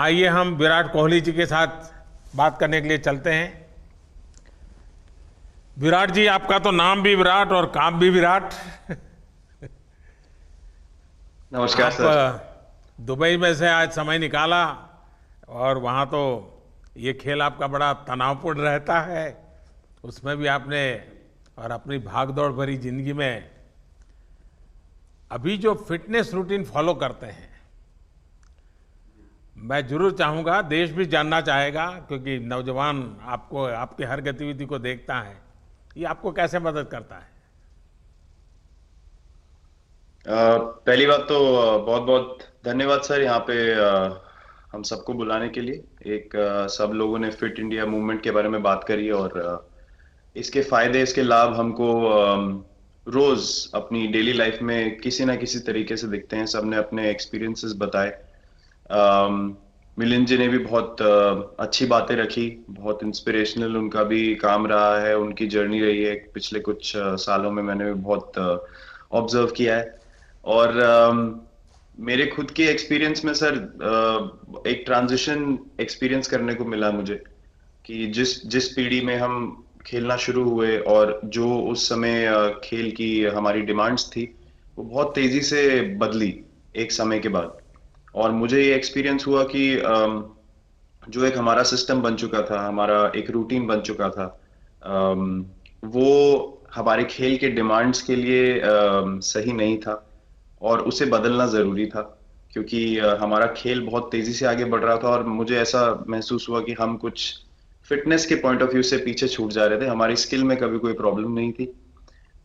आइए हम विराट कोहली जी के साथ बात करने के लिए चलते हैं। विराट जी, आपका तो नाम भी विराट और काम भी विराट। नमस्कार आप सर। दुबई में से आज समय निकाला और वहाँ तो ये खेल आपका बड़ा तनावपूर्ण रहता है, उसमें भी आपने और अपनी भाग दौड़ भरी जिंदगी में अभी जो फिटनेस रूटीन फॉलो करते हैं, मैं जरूर चाहूँगा, देश भी जानना चाहेगा क्योंकि नौजवान आपको आपकी हर गतिविधि को देखता है, ये आपको कैसे मदद करता है? पहली बात तो बहुत बहुत धन्यवाद सर, यहाँ पे हम सबको बुलाने के लिए। सब लोगों ने फिट इंडिया मूवमेंट के बारे में बात करी और इसके फायदे, इसके लाभ हमको रोज अपनी डेली लाइफ में किसी ना किसी तरीके से दिखते हैं। सबने अपने एक्सपीरियंसेस बताए। मिलिंद जी ने भी बहुत अच्छी बातें रखी, बहुत इंस्पिरेशनल उनका भी काम रहा है, उनकी जर्नी रही है पिछले कुछ सालों में। मैंने भी बहुत ऑब्जर्व किया है। और मेरे खुद के एक्सपीरियंस में सर एक ट्रांजिशन एक्सपीरियंस करने को मिला मुझे कि जिस जिस पीढ़ी में हम खेलना शुरू हुए और जो उस समय खेल की हमारी डिमांड्स थी, वो बहुत तेजी से बदली एक समय के बाद। और मुझे ये एक्सपीरियंस हुआ कि जो एक हमारा सिस्टम बन चुका था, हमारा एक रूटीन बन चुका था, वो हमारे खेल के डिमांड्स के लिए सही नहीं था और उसे बदलना जरूरी था। क्योंकि हमारा खेल बहुत तेजी से आगे बढ़ रहा था और मुझे ऐसा महसूस हुआ कि हम कुछ फिटनेस के पॉइंट ऑफ व्यू से पीछे छूट जा रहे थे। हमारी स्किल में कभी कोई प्रॉब्लम नहीं थी।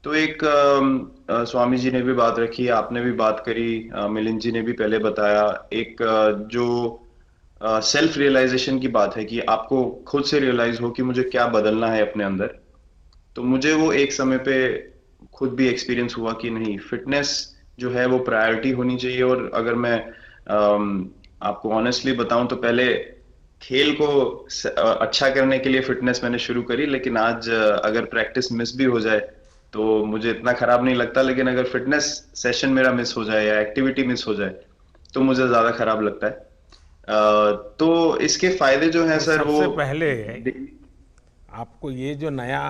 तो एक स्वामी जी ने भी बात रखी, आपने भी बात करी, मिलिंद जी ने भी पहले बताया। एक जो सेल्फ रियलाइजेशन की बात है कि आपको खुद से रियलाइज हो कि मुझे क्या बदलना है अपने अंदर। तो मुझे वो एक समय पे खुद भी एक्सपीरियंस हुआ कि नहीं, फिटनेस जो है वो प्रायोरिटी होनी चाहिए। और अगर मैं आपको ऑनेस्टली बताऊं तो पहले खेल को अच्छा करने के लिए फिटनेस मैंने शुरू करी, लेकिन आज अगर प्रैक्टिस मिस भी हो जाए तो मुझे इतना खराब नहीं लगता। लेकिन अगर फिटनेस सेशन मेरा मिस हो जाए या एक्टिविटी मिस हो जाए तो मुझे ज्यादा खराब लगता है। तो इसके फायदे जो हैं तो सर वो सबसे पहले आपको ये जो नया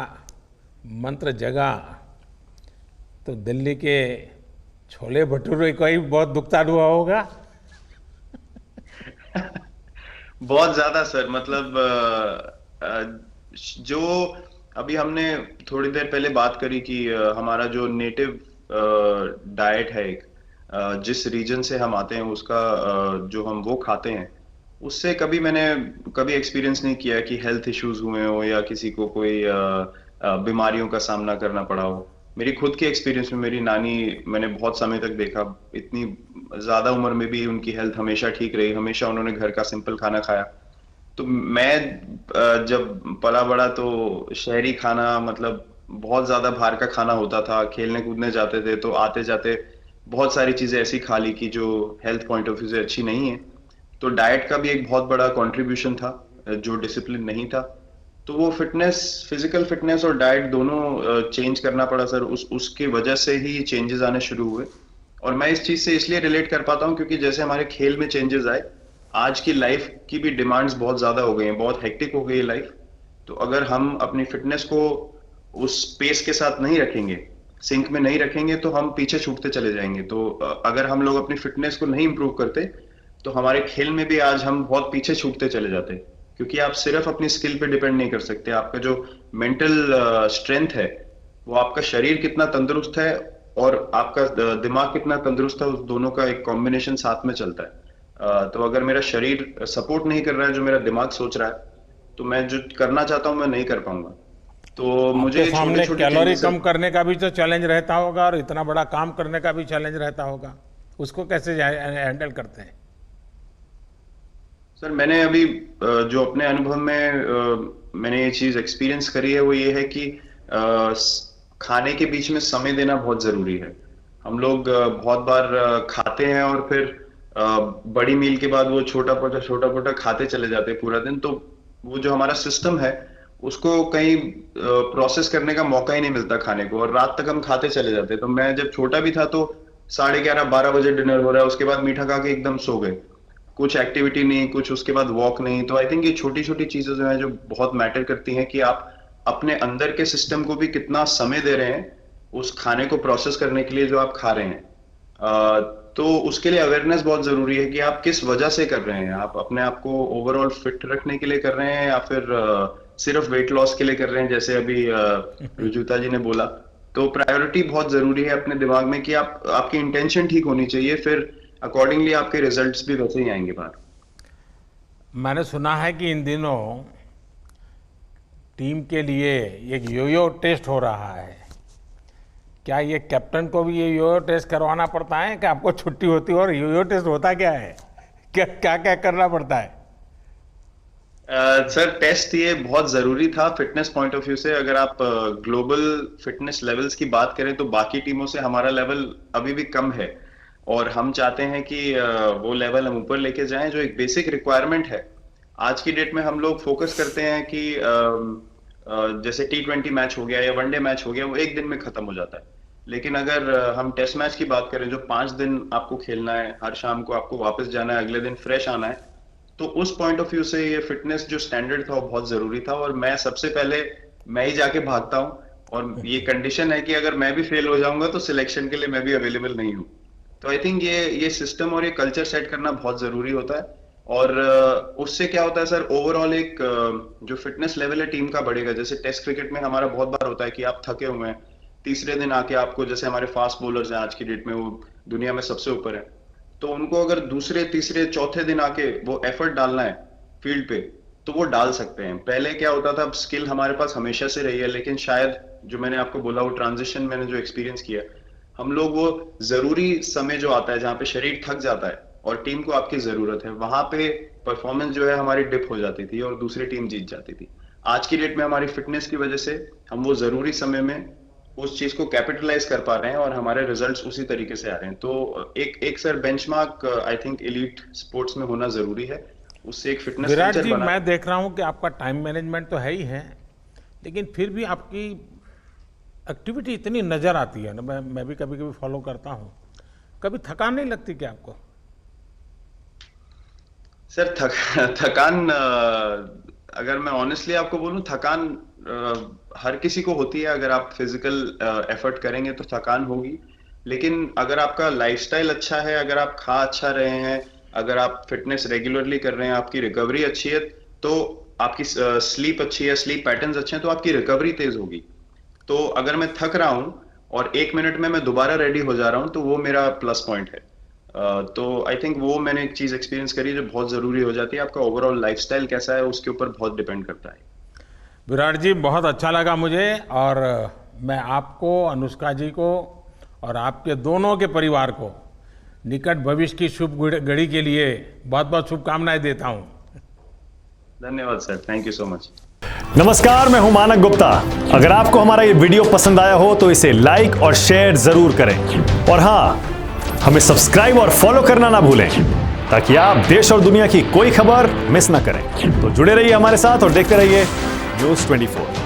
मंत्र जगा, तो दिल्ली के छोले भटूरे का ही बहुत दुखता हुआ होगा। बहुत ज्यादा सर। मतलब जो अभी हमने थोड़ी देर पहले बात करी कि हमारा जो नेटिव डाइट है, एक जिस रीजन से हम आते हैं उसका जो हम वो खाते हैं, उससे मैंने कभी एक्सपीरियंस नहीं किया कि हेल्थ इश्यूज हुए हो या किसी को कोई बीमारियों का सामना करना पड़ा हो। मेरी खुद के एक्सपीरियंस में मेरी नानी, मैंने बहुत समय तक देखा, इतनी ज्यादा उम्र में भी उनकी हेल्थ हमेशा ठीक रही। हमेशा उन्होंने घर का सिंपल खाना खाया। तो मैं जब पला बड़ा तो शहरी खाना, मतलब बहुत ज्यादा बाहर का खाना होता था। खेलने कूदने जाते थे तो आते जाते बहुत सारी चीजें ऐसी खा ली कि जो हेल्थ पॉइंट ऑफ व्यू से अच्छी नहीं है। तो डाइट का भी एक बहुत बड़ा कंट्रीब्यूशन था, जो डिसिप्लिन नहीं था। तो वो फिटनेस, फिजिकल फिटनेस और डाइट दोनों चेंज करना पड़ा सर। उसकी वजह से ही चेंजेस आने शुरू हुए। और मैं इस चीज से इसलिए रिलेट कर पाता हूँ क्योंकि जैसे हमारे खेल में चेंजेस आए, आज की लाइफ की भी डिमांड्स बहुत ज्यादा हो गई हैं, बहुत हेक्टिक हो गई है लाइफ। तो अगर हम अपनी फिटनेस को उस पेस के साथ नहीं रखेंगे, सिंक में नहीं रखेंगे, तो हम पीछे छूटते चले जाएंगे। तो अगर हम लोग अपनी फिटनेस को नहीं इंप्रूव करते तो हमारे खेल में भी आज हम बहुत पीछे छूटते चले जाते। क्योंकि आप सिर्फ अपनी स्किल पे डिपेंड नहीं कर सकते। आपका जो मेंटल स्ट्रेंथ है, वो आपका शरीर कितना तंदुरुस्त है और आपका दिमाग कितना तंदुरुस्त है, उस दोनों का एक कॉम्बिनेशन साथ में चलता है। तो अगर मेरा शरीर सपोर्ट नहीं कर रहा है जो मेरा दिमाग सोच रहा है, तो मैं जो करना चाहता हूँ मैं नहीं कर पाऊंगा। तो आपके मुझे छोटे सामने छोटे कैलोरी चेंजेस। कम करने का भी तो चैलेंज रहता होगा और इतना बड़ा काम करने का भी चैलेंज रहता होगा, उसको कैसे हैंडल करते हैं? सर मैंने अभी जो अपने अनुभव में मैंने ये चीज एक्सपीरियंस करी है, वो ये है कि खाने के बीच में समय देना बहुत जरूरी है। हम लोग बहुत बार खाते हैं और फिर बड़ी मील के बाद वो छोटा पोटा खाते चले जाते हैं पूरा दिन। तो वो जो हमारा सिस्टम है, उसको कहीं प्रोसेस करने का मौका ही नहीं मिलता खाने को, और रात तक हम खाते चले जाते हैं। तो मैं जब छोटा भी था तो 11:30 12 बजे डिनर हो रहा है, उसके बाद मीठा खा के एकदम सो गए। कुछ एक्टिविटी नहीं, कुछ उसके बाद वॉक नहीं। तो आई थिंक ये छोटी छोटी चीजें जो है जो बहुत मैटर करती हैं कि आप अपने अंदर के सिस्टम को भी कितना समय दे रहे हैं उस खाने को प्रोसेस करने के लिए जो आप खा रहे हैं। तो उसके लिए अवेयरनेस बहुत जरूरी है कि आप किस वजह से कर रहे हैं। आप अपने आप को ओवरऑल फिट रखने के लिए कर रहे हैं या फिर सिर्फ वेट लॉस के लिए कर रहे हैं, जैसे अभी रुजुता जी ने बोला। तो प्रायोरिटी बहुत जरूरी है अपने दिमाग में कि आपकी इंटेंशन ठीक होनी चाहिए, फिर अकॉर्डिंगली आपके रिजल्ट्स भी वैसे ही आएंगे बाहर। मैंने सुना है कि इन दिनों टीम के लिए एक योयो टेस्ट हो रहा है। क्या ये कैप्टन को भी ये योयो टेस्ट करवाना पड़ता है कि आपको छुट्टी होती है? और योयो टेस्ट होता क्या है, क्या क्या क्या करना पड़ता है? सर टेस्ट ये बहुत जरूरी था फिटनेस पॉइंट ऑफ व्यू से। अगर आप ग्लोबल फिटनेस लेवल्स की बात करें तो बाकी टीमों से हमारा लेवल अभी भी कम है, और हम चाहते हैं कि वो लेवल हम ऊपर लेके जाएं, जो एक बेसिक रिक्वायरमेंट है। आज की डेट में हम लोग फोकस करते हैं कि जैसे T20 मैच हो गया या वनडे मैच हो गया, वो एक दिन में खत्म हो जाता है। लेकिन अगर हम टेस्ट मैच की बात करें जो 5 दिन आपको खेलना है, हर शाम को आपको वापस जाना है, अगले दिन फ्रेश आना है, तो उस पॉइंट ऑफ व्यू से ये फिटनेस जो स्टैंडर्ड था वो बहुत जरूरी था। और मैं सबसे पहले मैं ही जाके भागता हूँ, और ये कंडीशन है कि अगर मैं भी फेल हो जाऊंगा तो सिलेक्शन के लिए मैं भी अवेलेबल नहीं हूँ। तो आई थिंक ये सिस्टम और ये कल्चर सेट करना बहुत जरूरी होता है। और उससे क्या होता है सर, ओवरऑल एक जो फिटनेस लेवल है टीम का बढ़ेगा। जैसे टेस्ट क्रिकेट में हमारा बहुत बार होता है कि आप थके हुए हैं, तीसरे दिन आके आपको, जैसे हमारे फास्ट बॉलर्स हैं आज की डेट में, वो दुनिया में सबसे ऊपर है, तो उनको अगर दूसरे तीसरे चौथे दिन आके वो एफर्ट डालना है फील्ड पे तो वो डाल सकते हैं। पहले क्या होता था, स्किल हमारे पास हमेशा से रही है, लेकिन शायद जो मैंने आपको बोला वो ट्रांजिशन मैंने जो एक्सपीरियंस किया, हम लोग वो जरूरी समय जो आता है जहाँ पे शरीर थक जाता है और टीम को आपकी जरूरत है, वहां पे परफॉर्मेंस जो है हमारी डिप हो जाती थी और दूसरी टीम जीत जाती थी। आज की डेट में हमारी फिटनेस की वजह से हम वो जरूरी समय में उस चीज को कैपिटलाइज कर पा रहे हैं और हमारे रिजल्ट्स उसी तरीके से आ रहे हैं। तो एक sir benchmark I think elite sports में होना जरूरी है, उससे एक फिटनेस विराट कल्चर जी, बना। मैं देख रहा हूं कि आपका टाइम मैनेजमेंट तो है ही है, लेकिन फिर भी आपकी एक्टिविटी इतनी नजर आती है ना, मैं भी कभी कभी फॉलो करता हूं। कभी थकान नहीं लगती क्या आपको? सर थकान अगर मैं ऑनेस्टली आपको बोलूं, थकान हर किसी को होती है। अगर आप फिजिकल एफर्ट करेंगे तो थकान होगी, लेकिन अगर आपका लाइफस्टाइल अच्छा है, अगर आप खा अच्छा रहे हैं, अगर आप फिटनेस रेगुलरली कर रहे हैं, आपकी रिकवरी अच्छी है, तो आपकी स्लीप अच्छी है, स्लीप पैटर्न्स अच्छे हैं, तो आपकी रिकवरी तेज होगी। तो अगर मैं थक रहा हूं और 1 मिनट में मैं दोबारा रेडी हो जा रहा हूं तो वो मेरा प्लस पॉइंट है। तो आई थिंक वो मैंने एक चीज एक्सपीरियंस करी जो बहुत जरूरी हो जाती है। आपका ओवरऑल लाइफस्टाइल कैसा है उसके ऊपर बहुत डिपेंड करता है। विराट जी, बहुत अच्छा लगा मुझे, और मैं आपको, अनुष्का जी को और आपके दोनों के परिवार को निकट भविष्य की शुभ घड़ी के लिए बहुत बहुत शुभकामनाएं देता हूं। धन्यवाद sir, thank you so much. नमस्कार, मैं हूं मानक गुप्ता। अगर आपको हमारा ये वीडियो पसंद आया हो तो इसे लाइक और शेयर जरूर करें, और हाँ, हमें सब्सक्राइब और फॉलो करना ना भूलें ताकि आप देश और दुनिया की कोई खबर मिस ना करें। तो जुड़े रहिए हमारे साथ और देखते रहिए News 24।